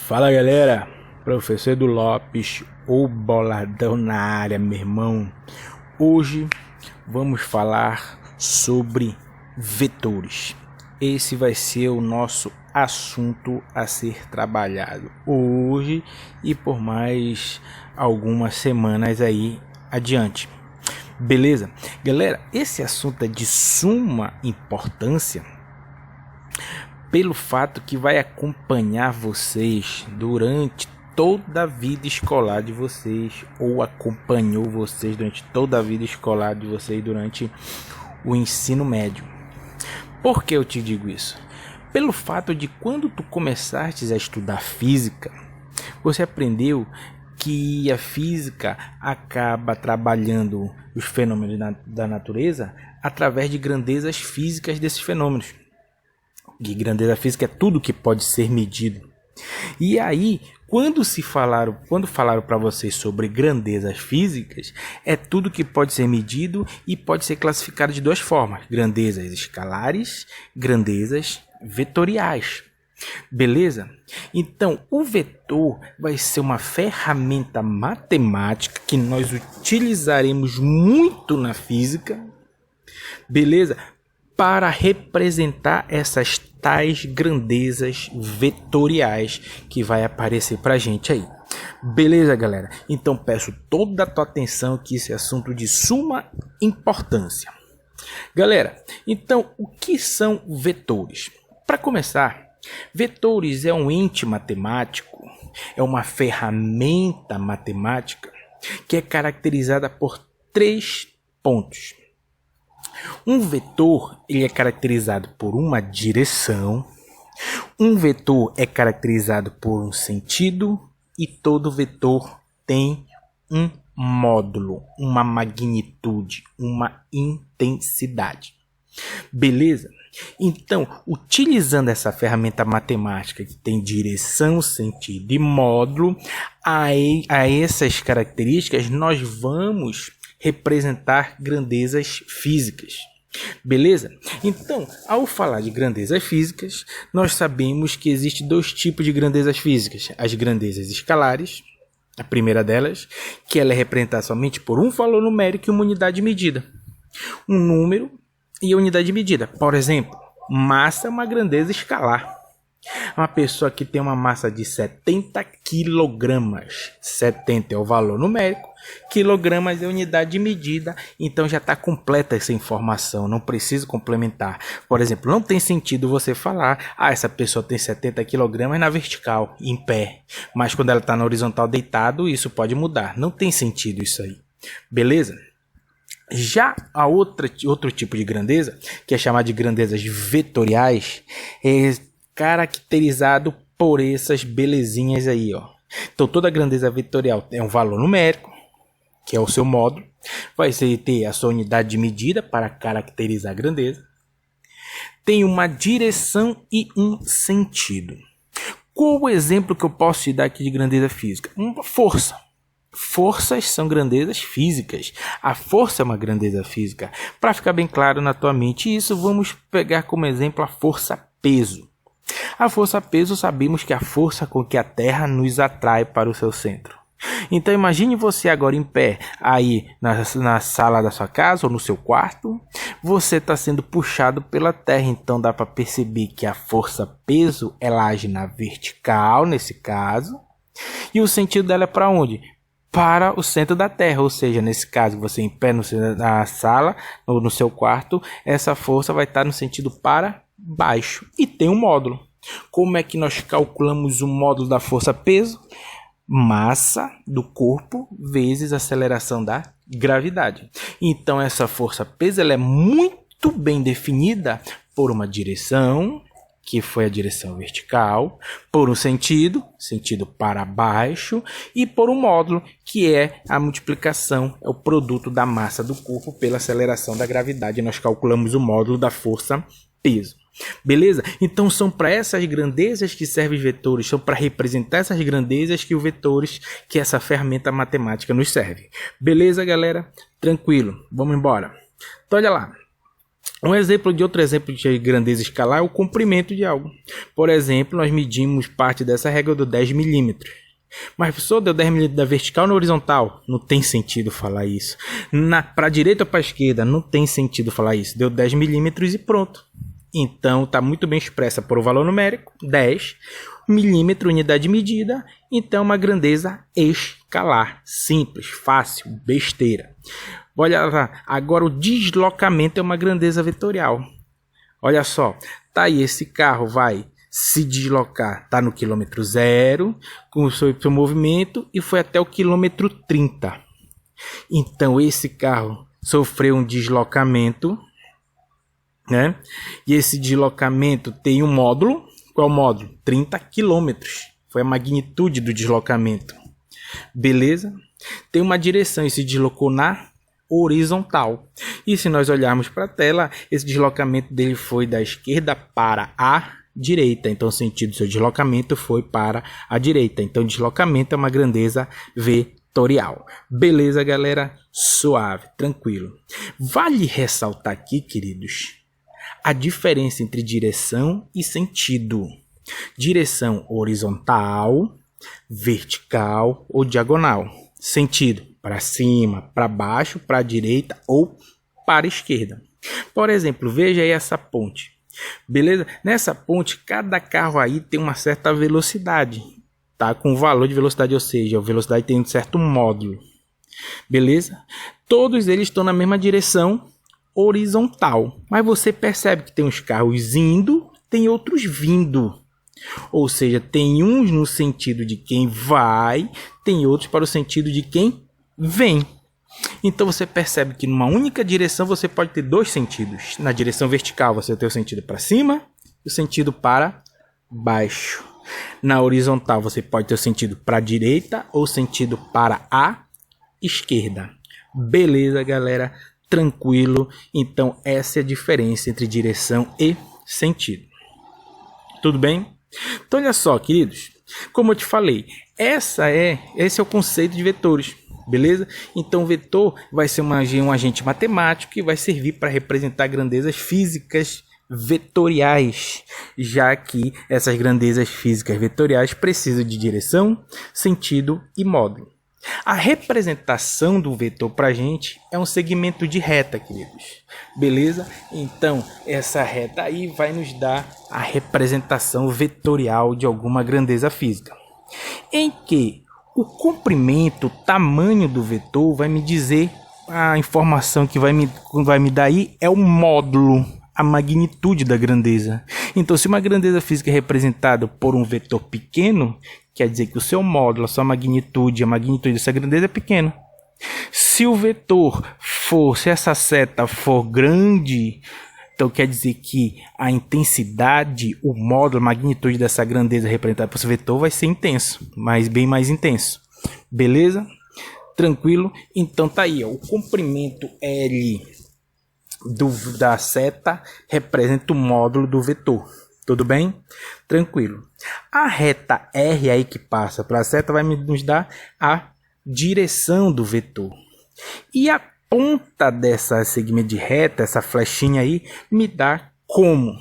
Fala galera, professor Edu Lopes, o boladão na área, meu irmão. Hoje vamos falar sobre vetores. Esse vai ser o nosso assunto a ser trabalhado hoje e por mais algumas semanas aí adiante. Beleza? Galera, esse assunto é de suma importância pelo fato que vai acompanhar vocês durante toda a vida escolar de vocês, ou acompanhou vocês durante toda a vida escolar de vocês durante o ensino médio. Por que eu te digo isso? Pelo fato de quando tu começaste a estudar física, você aprendeu que a física acaba trabalhando os fenômenos da natureza através de grandezas físicas desses fenômenos. E grandeza física é tudo que pode ser medido. E aí, quando falaram para vocês sobre grandezas físicas, é tudo que pode ser medido e pode ser classificado de duas formas: grandezas escalares, grandezas vetoriais. Beleza? Então, o vetor vai ser uma ferramenta matemática que nós utilizaremos muito na física. Beleza? Para representar essas tais grandezas vetoriais que vai aparecer pra gente aí. Beleza, galera? Então peço toda a tua atenção que esse é assunto de suma importância. Galera, então o que são vetores? Para começar, vetores é um ente matemático, é uma ferramenta matemática que é caracterizada por 3 pontos. Um vetor ele é caracterizado por uma direção, um vetor é caracterizado por um sentido e todo vetor tem um módulo, uma magnitude, uma intensidade. Beleza? Então, utilizando essa ferramenta matemática que tem direção, sentido e módulo, a essas características nós vamos representar grandezas físicas. Beleza? Então, ao falar de grandezas físicas, nós sabemos que existem 2 tipos de grandezas físicas: as grandezas escalares, a primeira delas, que ela é representada somente por um valor numérico e uma unidade de medida, um número e a unidade de medida. Por exemplo, massa é uma grandeza escalar. Uma pessoa que tem uma massa de 70 quilogramas, 70 é o valor numérico, quilogramas é a unidade de medida, então já está completa essa informação, não preciso complementar. Por exemplo, não tem sentido você falar, essa pessoa tem 70 quilogramas na vertical, em pé, mas quando ela está na horizontal deitado, isso pode mudar, não tem sentido isso aí, beleza? Já a outro tipo de grandeza, que é chamada de grandezas vetoriais, é caracterizado por essas belezinhas aí, ó. Então toda grandeza vetorial é um valor numérico, que é o seu módulo, vai ter a sua unidade de medida para caracterizar a grandeza, tem uma direção e um sentido. Qual o exemplo que eu posso te dar aqui de grandeza física? Uma força. Forças são grandezas físicas. A força é uma grandeza física. Para ficar bem claro na tua mente isso, vamos pegar como exemplo a força-peso. A força-peso, sabemos que é a força com que a Terra nos atrai para o seu centro. Então imagine você agora em pé aí na sala da sua casa ou no seu quarto. Você está sendo puxado pela Terra, então dá para perceber que a força-peso ela age na vertical nesse caso. E o sentido dela é para onde? Para o centro da Terra, ou seja, nesse caso você em pé na sala ou no seu quarto, essa força vai estar no sentido para baixo e tem um módulo. Como é que nós calculamos o módulo da força-peso? Massa do corpo vezes aceleração da gravidade. Então essa força-peso ela é muito bem definida por uma direção, que foi a direção vertical, por um sentido para baixo, e por um módulo, que é a multiplicação, é o produto da massa do corpo pela aceleração da gravidade. Nós calculamos o módulo da força-peso. Beleza? Então são para essas grandezas que servem os vetores, são para representar essas grandezas que os vetores, que essa ferramenta matemática nos serve. Beleza, galera? Tranquilo, vamos embora. Então olha lá, Outro exemplo de grandeza escalar é o comprimento de algo. Por exemplo, nós medimos parte dessa régua do 10 milímetros. Mas, professor, deu 10 milímetros da vertical ou na horizontal? Não tem sentido falar isso. Para a direita ou para a esquerda? Não tem sentido falar isso. Deu 10 milímetros e pronto. Então, está muito bem expressa por um valor numérico, 10 milímetros, unidade de medida. Então, uma grandeza escalar. Simples, fácil, besteira. Olha lá, agora o deslocamento é uma grandeza vetorial. Olha só, tá aí, esse carro vai se deslocar, tá no quilômetro 0, com o seu movimento, e foi até o quilômetro 30. Então, esse carro sofreu um deslocamento, né? E esse deslocamento tem um módulo. Qual é o módulo? 30 quilômetros. Foi a magnitude do deslocamento. Beleza? Tem uma direção e se deslocou na horizontal. E se nós olharmos para a tela, esse deslocamento dele foi da esquerda para a direita. Então, o sentido do seu deslocamento foi para a direita. Então, deslocamento é uma grandeza vetorial. Beleza, galera? Suave, tranquilo. Vale ressaltar aqui, queridos, a diferença entre direção e sentido. Direção horizontal, vertical ou diagonal. Sentido para cima, para baixo, para a direita ou para a esquerda. Por exemplo, veja aí essa ponte. Beleza? Nessa ponte, cada carro aí tem uma certa velocidade, tá? Com valor de velocidade, ou seja, a velocidade tem um certo módulo. Beleza? Todos eles estão na mesma direção horizontal, mas você percebe que tem uns carros indo, tem outros vindo. Ou seja, tem uns no sentido de quem vai, tem outros para o sentido de quem vem. Então você percebe que numa única direção você pode ter dois sentidos. Na direção vertical você tem o sentido para cima e o sentido para baixo. Na horizontal você pode ter o sentido para a direita ou o sentido para a esquerda. Beleza, galera? Tranquilo? Então essa é a diferença entre direção e sentido. Tudo bem? Então olha só, queridos. Como eu te falei, esse é o conceito de vetores. Beleza? Então o vetor vai ser um agente matemático que vai servir para representar grandezas físicas vetoriais, já que essas grandezas físicas vetoriais precisam de direção, sentido e módulo. A representação do vetor para a gente é um segmento de reta, queridos. Beleza? Então essa reta aí vai nos dar a representação vetorial de alguma grandeza física, em que o comprimento, o tamanho do vetor vai me dizer, a informação que vai me dar aí é o módulo, a magnitude da grandeza. Então, se uma grandeza física é representada por um vetor pequeno, quer dizer que o seu módulo, a sua magnitude, a magnitude dessa grandeza é pequena. Se o vetor se essa seta for grande, então quer dizer que a intensidade, o módulo, a magnitude dessa grandeza representada por esse vetor vai ser intenso, mas bem mais intenso. Beleza? Tranquilo? Então tá aí, ó, o comprimento L da seta representa o módulo do vetor. Tudo bem? Tranquilo. A reta R aí que passa para a seta vai nos dar a direção do vetor. E a ponta dessa segmento de reta, essa flechinha aí, me dá como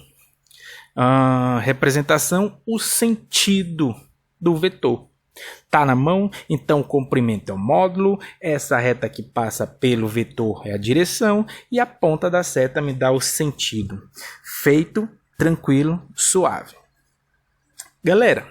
representação o sentido do vetor. Tá na mão, então o comprimento é o módulo, essa reta que passa pelo vetor é a direção e a ponta da seta me dá o sentido. Feito, tranquilo, suave. Galera,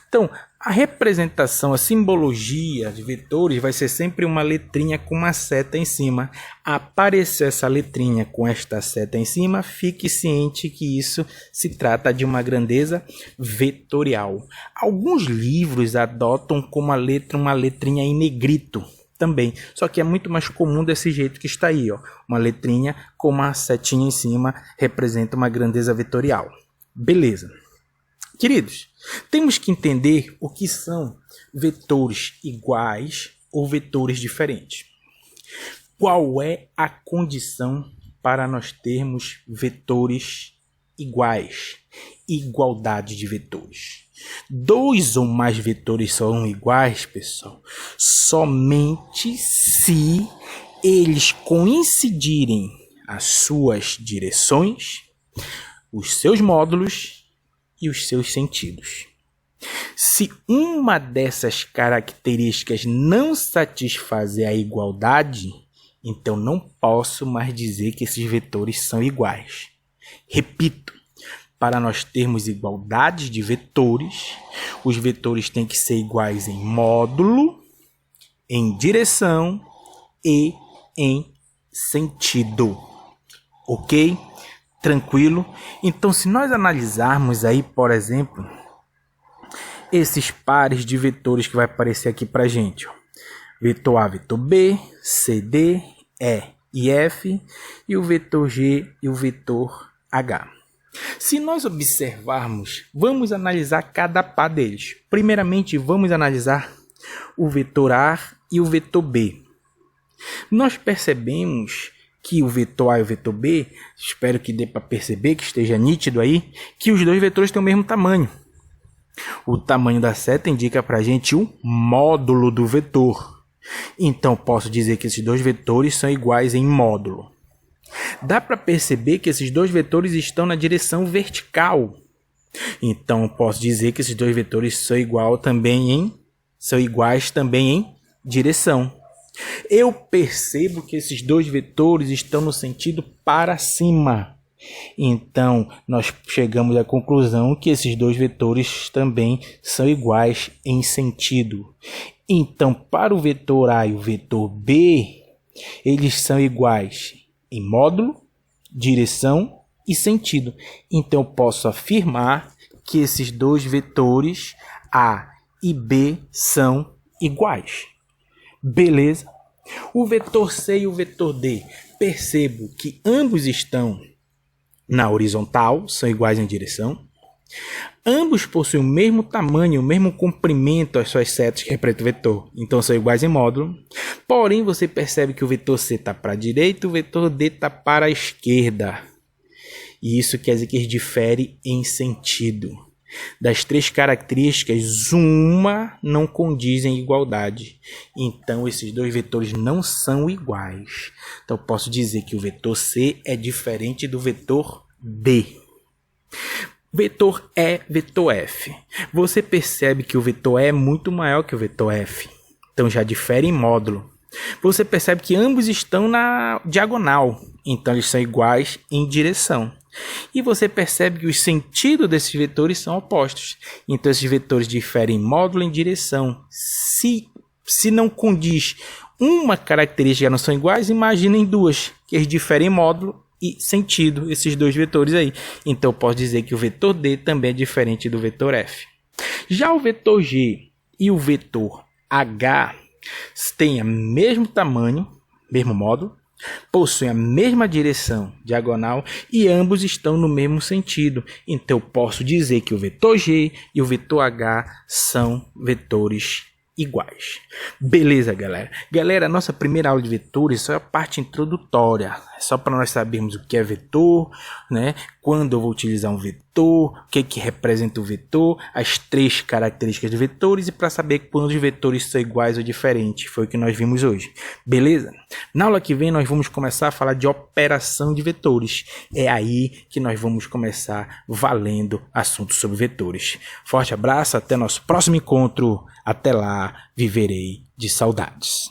então a representação, a simbologia de vetores vai ser sempre uma letrinha com uma seta em cima. Aparecer essa letrinha com esta seta em cima, fique ciente que isso se trata de uma grandeza vetorial. Alguns livros adotam como uma letrinha em negrito também, só que é muito mais comum desse jeito que está aí, ó. Uma letrinha com uma setinha em cima representa uma grandeza vetorial. Beleza. Queridos, temos que entender o que são vetores iguais ou vetores diferentes. Qual é a condição para nós termos vetores iguais? Igualdade de vetores. Dois ou mais vetores são iguais, pessoal, somente se eles coincidirem as suas direções, os seus módulos e os seus sentidos. Se uma dessas características não satisfazer a igualdade, então não posso mais dizer que esses vetores são iguais. Repito, para nós termos igualdade de vetores, os vetores têm que ser iguais em módulo, em direção e em sentido. Ok? Tranquilo? Então, se nós analisarmos aí, por exemplo, esses pares de vetores que vai aparecer aqui para a gente. Ó. Vetor A, vetor B, C, D, E e F, e o vetor G e o vetor H. Se nós observarmos, vamos analisar cada par deles. Primeiramente, vamos analisar o vetor A e o vetor B. Nós percebemos que o vetor A e o vetor B, espero que dê para perceber, que esteja nítido aí, que os dois vetores têm o mesmo tamanho. O tamanho da seta indica para a gente o módulo do vetor. Então, posso dizer que esses dois vetores são iguais em módulo. Dá para perceber que esses dois vetores estão na direção vertical. Então, posso dizer que esses dois vetores são iguais também em direção. Eu percebo que esses dois vetores estão no sentido para cima. Então, nós chegamos à conclusão que esses dois vetores também são iguais em sentido. Então, para o vetor A e o vetor B, eles são iguais em módulo, direção e sentido. Então, eu posso afirmar que esses dois vetores A e B são iguais. Beleza? O vetor C e o vetor D, percebo que ambos estão na horizontal, são iguais em direção. Ambos possuem o mesmo tamanho, o mesmo comprimento, as suas setas que representam o vetor. Então, são iguais em módulo. Porém, você percebe que o vetor C está para a direita e o vetor D está para a esquerda. E isso quer dizer que eles diferem em sentido. Das três características, uma não condiz em igualdade. Então, esses dois vetores não são iguais. Então, eu posso dizer que o vetor C é diferente do vetor B. Vetor E, vetor F. Você percebe que o vetor E é muito maior que o vetor F. Então, já difere em módulo. Você percebe que ambos estão na diagonal. Então, eles são iguais em direção. E você percebe que os sentidos desses vetores são opostos. Então, esses vetores diferem em módulo e em direção. Se não condiz uma característica não são iguais, imaginem duas, que eles diferem em módulo e sentido, esses dois vetores aí. Então, eu posso dizer que o vetor D também é diferente do vetor F. Já o vetor G e o vetor H têm o mesmo tamanho, mesmo módulo, possuem a mesma direção diagonal e ambos estão no mesmo sentido. Então, eu posso dizer que o vetor G e o vetor H são vetores iguais. Beleza, galera? Galera, nossa primeira aula de vetores só é a parte introdutória. É só para nós sabermos o que é vetor, né? Quando eu vou utilizar um vetor, o que representa o vetor, as três características de vetores e para saber quando os vetores são iguais ou diferentes. Foi o que nós vimos hoje. Beleza? Na aula que vem nós vamos começar a falar de operação de vetores. É aí que nós vamos começar valendo assuntos sobre vetores. Forte abraço, até nosso próximo encontro. Até lá, viverei de saudades.